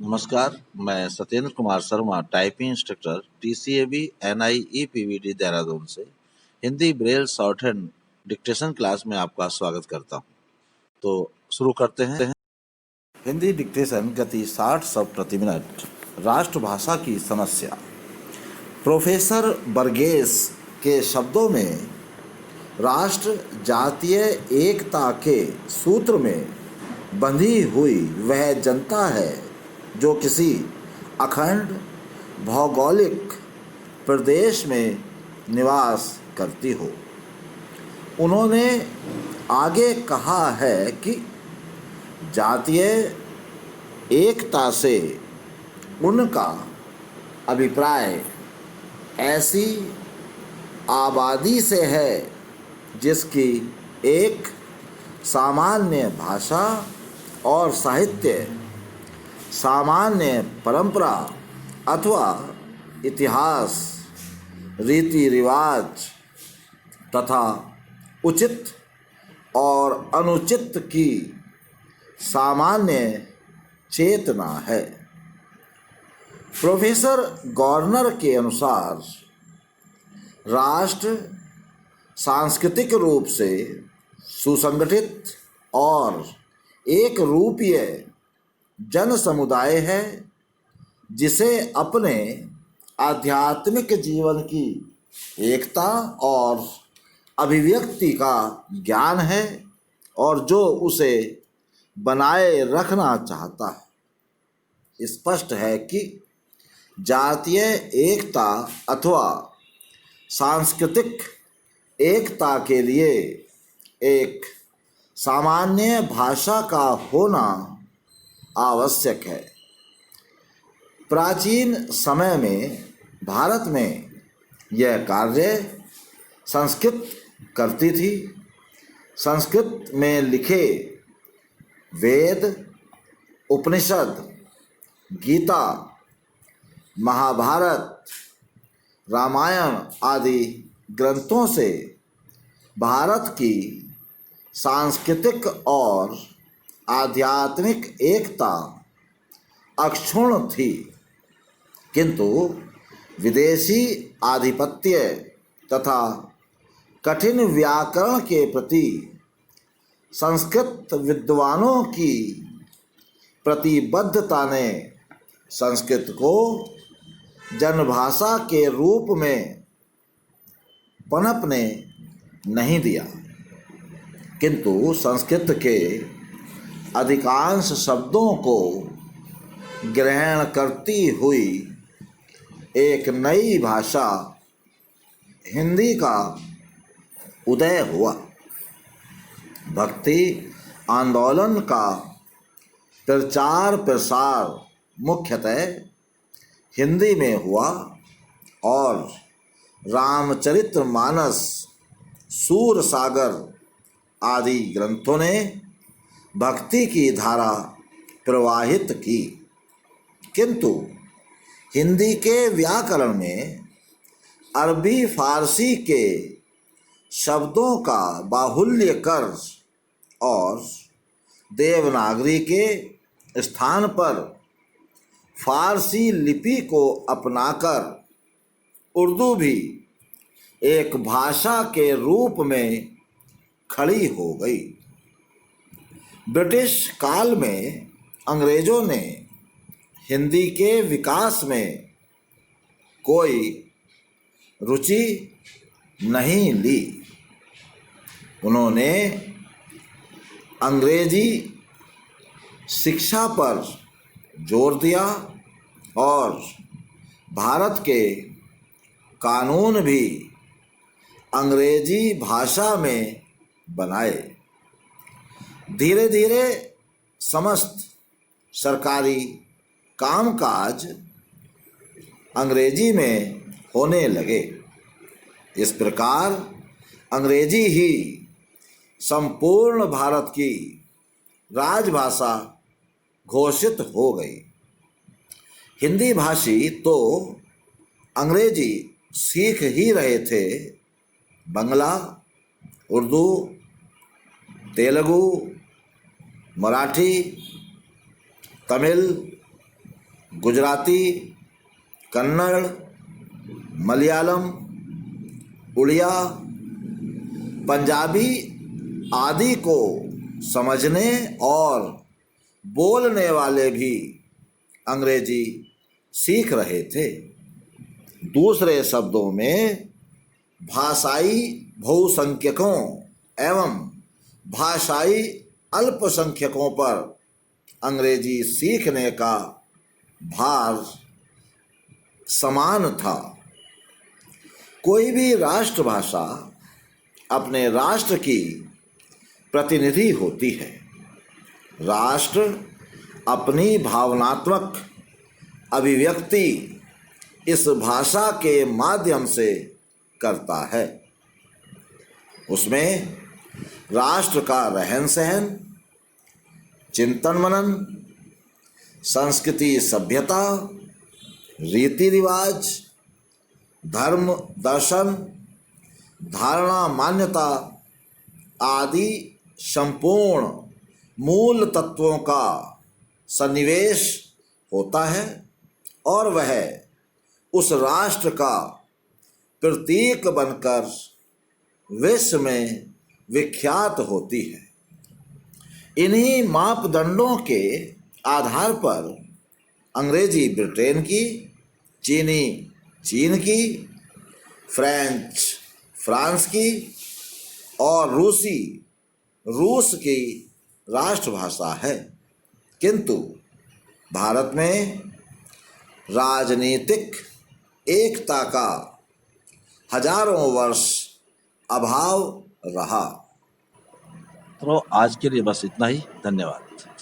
नमस्कार, मैं Satyendra Kumar Sharma, typing instructor, TCAB NI EPVD Dehradun से Hindi braille shorthand dictation class में आपका स्वागत करता हूं। तो शुरू करते हैं। हिंदी डिक्टेशन गति 60 शब्द प्रति मिनट। राष्ट्रभाषा की समस्या। प्रोफेसर बर्गेस के शब्दों में राष्ट्र जातीय एकता के सूत्र में बंधी हुई वह जनता है जो किसी अखंड भौगोलिक प्रदेश में निवास करती हो। उन्होंने आगे कहा है कि जातीय एकता से उनका अभिप्राय ऐसी आबादी से है जिसकी एक सामान्य भाषा और साहित्य, सामान्य परंपरा अथवा इतिहास, रीति रिवाज तथा उचित और अनुचित की सामान्य चेतना है। प्रोफेसर गॉर्नर के अनुसार राष्ट्र सांस्कृतिक रूप से सुसंगठित और एक रूपीय जन समुदाय है जिसे अपने आध्यात्मिक जीवन की एकता और अभिव्यक्ति का ज्ञान है और जो उसे बनाए रखना चाहता है। स्पष्ट है कि जातीय एकता अथवा सांस्कृतिक एकता के लिए एक सामान्य भाषा का होना आवश्यक है। प्राचीन समय में भारत में यह कार्य संस्कृत करती थी। संस्कृत में लिखे वेद, उपनिषद, गीता, महाभारत, रामायण आदि ग्रंथों से भारत की सांस्कृतिक और आध्यात्मिक एकता अक्षुण्ण थी, किंतु विदेशी आधिपत्य तथा कठिन व्याकरण के प्रति संस्कृत विद्वानों की प्रतिबद्धता ने संस्कृत को जनभाषा के रूप में पनपने नहीं दिया, किंतु संस्कृत के अधिकांश शब्दों को ग्रहण करती हुई एक नई भाषा हिंदी का उदय हुआ। भक्ति आंदोलन का प्रचार प्रसार मुख्यतः हिंदी में हुआ और रामचरितमानस, सूरसागर आदि ग्रंथों ने भक्ति की धारा प्रवाहित की, किंतु हिंदी के व्याकरण में अरबी फारसी के शब्दों का बाहुल्य कर और देवनागरी के स्थान पर फारसी लिपि को अपनाकर उर्दू भी एक भाषा के रूप में खड़ी हो गई। ब्रिटिश काल में अंग्रेजों ने हिंदी के विकास में कोई रुचि नहीं ली। उन्होंने अंग्रेजी शिक्षा पर जोर दिया और भारत के कानून भी अंग्रेजी भाषा में बनाए। धीरे धीरे समस्त सरकारी कामकाज अंग्रेजी में होने लगे। इस प्रकार अंग्रेजी ही संपूर्ण भारत की राजभाषा घोषित हो गई। हिंदी भाषी तो अंग्रेजी सीख ही रहे थे, बंगला, उर्दू, तेलुगु, मराठी, तमिल, गुजराती, कन्नड़, मलयालम, उड़िया, पंजाबी आदि को समझने और बोलने वाले भी अंग्रेजी सीख रहे थे। दूसरे शब्दों में भाषाई बहुसंख्यकों एवं भाषाई अल्पसंख्यकों पर अंग्रेजी सीखने का भार समान था। कोई भी राष्ट्रभाषा अपने राष्ट्र की प्रतिनिधि होती है। राष्ट्र अपनी भावनात्मक अभिव्यक्ति इस भाषा के माध्यम से करता है। उसमें राष्ट्र का रहन सहन, चिंतन मनन, संस्कृति सभ्यता, रीति रिवाज, धर्म दर्शन, धारणा मान्यता आदि संपूर्ण मूल तत्वों का सन्निवेश होता है और वह उस राष्ट्र का प्रतीक बनकर विश्व में विख्यात होती है। इन्हीं मापदंडों के आधार पर अंग्रेजी ब्रिटेन की, चीनी चीन की, फ्रेंच फ्रांस की और रूसी रूस की राष्ट्रभाषा है। किंतु भारत में राजनीतिक एकता का हजारों वर्ष अभाव रहा। तो आज के लिए बस इतना ही। धन्यवाद।